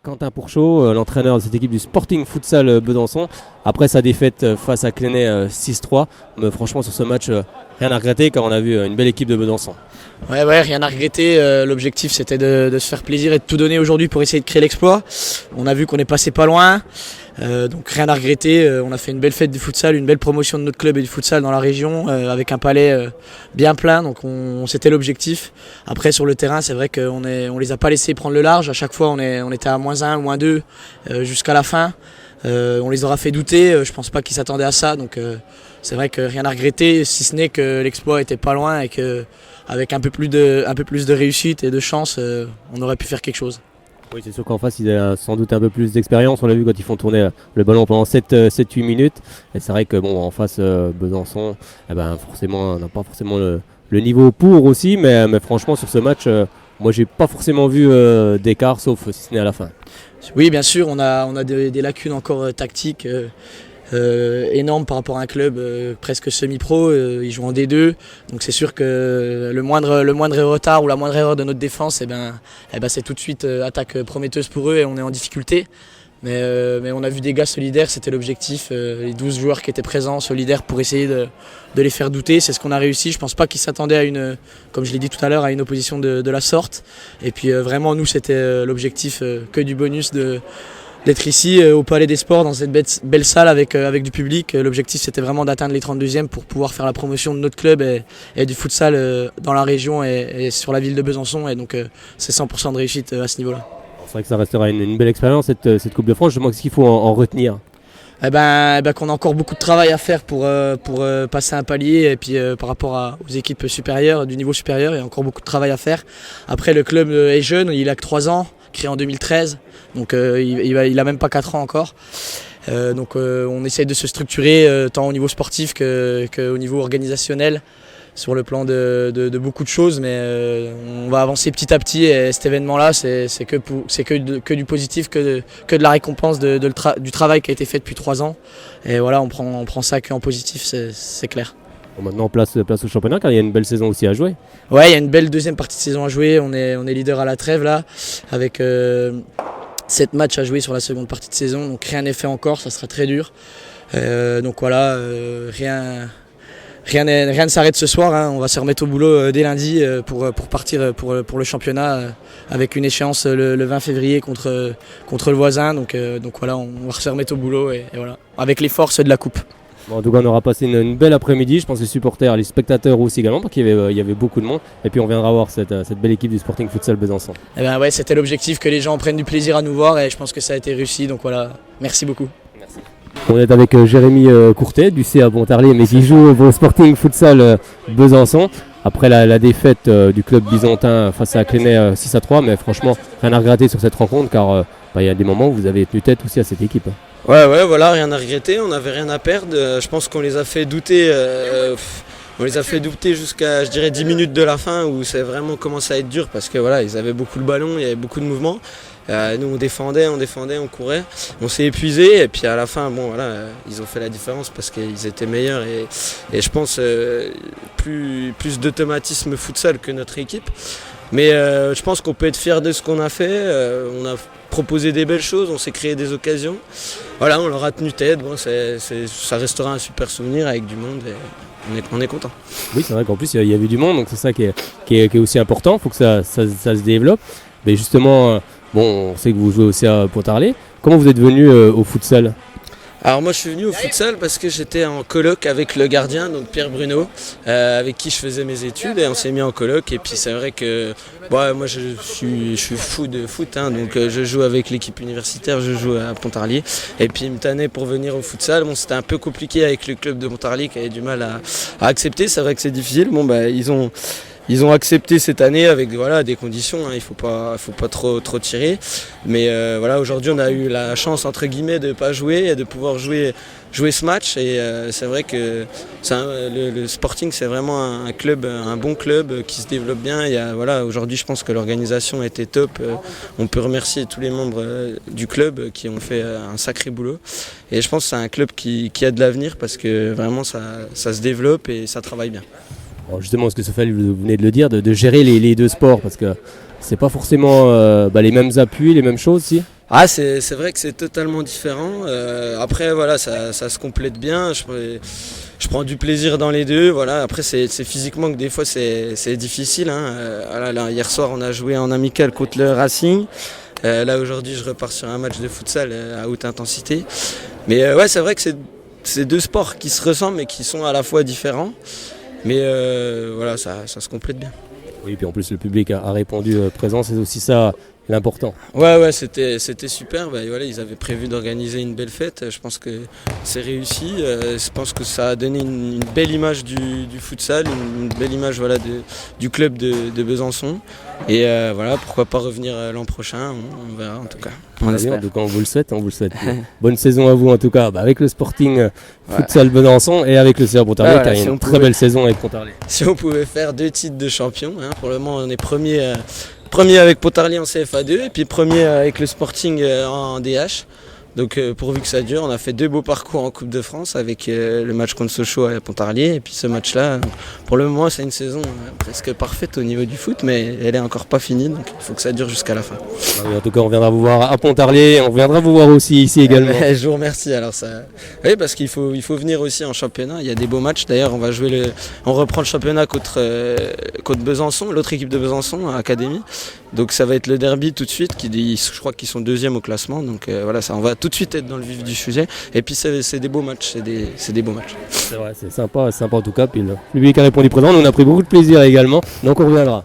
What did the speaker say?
Quentin Pourchaud, l'entraîneur de cette équipe du Sporting Futsal Besançon, après sa défaite face à Clenay 6-3. Mais franchement, sur ce match, rien à regretter car on a vu une belle équipe de Besançon. Ouais, rien à regretter. L'objectif c'était de se faire plaisir et de tout donner aujourd'hui pour essayer de créer l'exploit. On a vu qu'on est passé pas loin. Donc rien à regretter, on a fait une belle fête du futsal, une belle promotion de notre club et du futsal dans la région avec un palais bien plein, donc c'était l'objectif. Après sur le terrain c'est vrai qu'on les a pas laissés prendre le large, à chaque fois on était à -1 ou -2 jusqu'à la fin. On les aura fait douter, je pense pas qu'ils s'attendaient à ça, donc c'est vrai que rien à regretter, si ce n'est que l'exploit était pas loin et qu'avec un peu plus de réussite et de chance, on aurait pu faire quelque chose. Oui, c'est sûr qu'en face, ils ont sans doute un peu plus d'expérience. On l'a vu quand ils font tourner le ballon pendant 7-8 minutes. Et c'est vrai que en face, Besançon, forcément, on n'a pas forcément le niveau pour aussi. Mais franchement, sur ce match, moi, j'ai pas forcément vu d'écart, sauf si ce n'est à la fin. Oui, bien sûr, on a des lacunes encore tactiques. Énorme par rapport à un club presque semi-pro, ils jouent en D2, donc c'est sûr que le moindre retard ou la moindre erreur de notre défense, c'est tout de suite attaque prometteuse pour eux et on est en difficulté. Mais on a vu des gars solidaires, c'était l'objectif, les 12 joueurs qui étaient présents, solidaires pour essayer de les faire douter, c'est ce qu'on a réussi. Je pense pas qu'ils s'attendaient comme je l'ai dit tout à l'heure, à une opposition de la sorte. Et puis vraiment nous c'était l'objectif, que du bonus d'être ici au Palais des Sports dans cette belle salle avec du public. L'objectif c'était vraiment d'atteindre les 32e pour pouvoir faire la promotion de notre club et du futsal dans la région et sur la ville de Besançon, et donc c'est 100% de réussite à ce niveau-là. C'est vrai que ça restera une belle expérience cette Coupe de France. Justement, qu'est-ce qu'il faut en retenir ? Qu'on a encore beaucoup de travail à faire pour passer un palier, et puis par rapport aux équipes supérieures, du niveau supérieur, il y a encore beaucoup de travail à faire. Après, le club est jeune, il a que 3 ans, créé en 2013, donc il a même pas 4 ans encore. On essaye de se structurer tant au niveau sportif qu'au niveau organisationnel, sur le plan de beaucoup de choses, mais on va avancer petit à petit, et cet événement-là, c'est que du positif, que de la récompense du travail qui a été fait depuis 3 ans. Et voilà, on prend ça qu'en positif, c'est clair. Bon, maintenant, place au championnat, car il y a une belle saison aussi à jouer. Ouais, il y a une belle deuxième partie de saison à jouer. On est leader à la trêve là, avec 7 matchs à jouer sur la seconde partie de saison, donc rien n'est fait encore, ça sera très dur. Donc voilà, Rien ne s'arrête ce soir, hein. On va se remettre au boulot dès lundi pour partir pour le championnat avec une échéance le 20 février contre le voisin. Donc voilà, on va se remettre au boulot et voilà, avec les forces de la coupe. Bon, en tout cas, on aura passé une belle après-midi. Je pense les supporters, les spectateurs aussi également, parce qu'il y avait beaucoup de monde. Et puis on viendra voir cette belle équipe du Sporting Futsal Besançon. Ouais, c'était l'objectif, que les gens prennent du plaisir à nous voir, et je pense que ça a été réussi. Donc voilà, merci beaucoup. Merci. On est avec Jérémy Courtet du CA Pontarlier, mais qui joue au Sporting Futsal Besançon. Après la défaite du club byzantin face à Clenay 6-3, mais franchement, rien à regretter sur cette rencontre, car il y a des moments où vous avez tenu tête aussi à cette équipe. Ouais, voilà, rien à regretter, on n'avait rien à perdre. Je pense qu'on les a fait douter. On les a fait douter jusqu'à, je dirais, 10 minutes de la fin, où c'est vraiment commencé à être dur, parce que voilà, ils avaient beaucoup le ballon, il y avait beaucoup de mouvements. Nous on défendait, on courait, on s'est épuisé, et puis à la fin, ils ont fait la différence parce qu'ils étaient meilleurs, et je pense plus d'automatisme futsal que notre équipe. Mais je pense qu'on peut être fier de ce qu'on a fait. On a proposé des belles choses, on s'est créé des occasions. Voilà, on leur a tenu tête. Bon, ça restera un super souvenir avec du monde, et on est content. Oui, c'est vrai qu'en plus il y avait du monde, donc c'est ça qui est aussi important. Il faut que ça se développe. Mais justement, on sait que vous jouez aussi à Pontarlier. Comment vous êtes venu au futsal ? Alors moi je suis venu au futsal parce que j'étais en coloc avec le gardien, donc Pierre Bruno, avec qui je faisais mes études, et on s'est mis en coloc. Et puis c'est vrai que moi je suis fou de foot, hein, donc je joue avec l'équipe universitaire, je joue à Pontarlier. Et puis il me tannait pour venir au futsal. Bon, c'était un peu compliqué avec le club de Pontarlier qui avait du mal à accepter, c'est vrai que c'est difficile. Ils ont accepté cette année avec des conditions, hein, il faut pas trop tirer. Mais aujourd'hui on a eu la chance entre guillemets de ne pas jouer et de pouvoir jouer ce match. Et c'est vrai que le Sporting c'est vraiment un bon club qui se développe bien. Aujourd'hui je pense que l'organisation était top. On peut remercier tous les membres du club qui ont fait un sacré boulot. Et je pense que c'est un club qui a de l'avenir, parce que vraiment ça se développe et ça travaille bien. Alors justement, ce que Sophie vous venez de le dire, de gérer les deux sports, parce que c'est pas forcément les mêmes appuis, les mêmes choses, si. Ah, c'est vrai que c'est totalement différent. Après, voilà, ça se complète bien. Je prends du plaisir dans les deux. Voilà. Après, c'est physiquement que des fois c'est difficile. Hein. Voilà, là, hier soir, on a joué en amical contre le Racing. Là, aujourd'hui, je repars sur un match de futsal à haute intensité. Mais ouais, c'est vrai que c'est deux sports qui se ressemblent mais qui sont à la fois différents. Mais voilà, ça se complète bien. Oui, puis en plus le public a répondu présent, c'est aussi ça l'important. Ouais, c'était super. Bah, voilà, ils avaient prévu d'organiser une belle fête. Je pense que c'est réussi. Je pense que ça a donné une belle image du futsal, une belle image voilà, du club de Besançon. Et voilà, pourquoi pas revenir l'an prochain, on verra en tout cas. En tout cas, on vous le souhaite. Bonne saison à vous en tout cas, avec le Sporting Futsal Besançon et avec le CA Pontarlier, car il y a une très belle saison avec Pontarlier. Si on pouvait faire 2 titres de champion, hein, pour le moment on est premier avec Pontarlier en CFA2 et puis premier avec le Sporting en DH. Donc pourvu que ça dure, on a fait 2 beaux parcours en Coupe de France avec le match contre Sochaux à Pontarlier et puis ce match-là. Pour le moment, c'est une saison presque parfaite au niveau du foot, mais elle est encore pas finie, donc il faut que ça dure jusqu'à la fin. Oui, en tout cas, on viendra vous voir à Pontarlier, on viendra vous voir aussi ici également. Je vous remercie. Alors ça, oui, parce qu'il faut venir aussi en championnat. Il y a des beaux matchs. D'ailleurs, on reprend le championnat contre Besançon, l'autre équipe de Besançon, Académie. Donc ça va être le derby tout de suite. Je crois qu'ils sont 2e au classement. Donc voilà, ça, on va tout de suite être dans le vif du sujet. Et puis c'est des beaux matchs, c'est des beaux matchs. C'est vrai, c'est sympa en tout cas. Puis le public a répondu présent. Nous on a pris beaucoup de plaisir également. Donc on reviendra.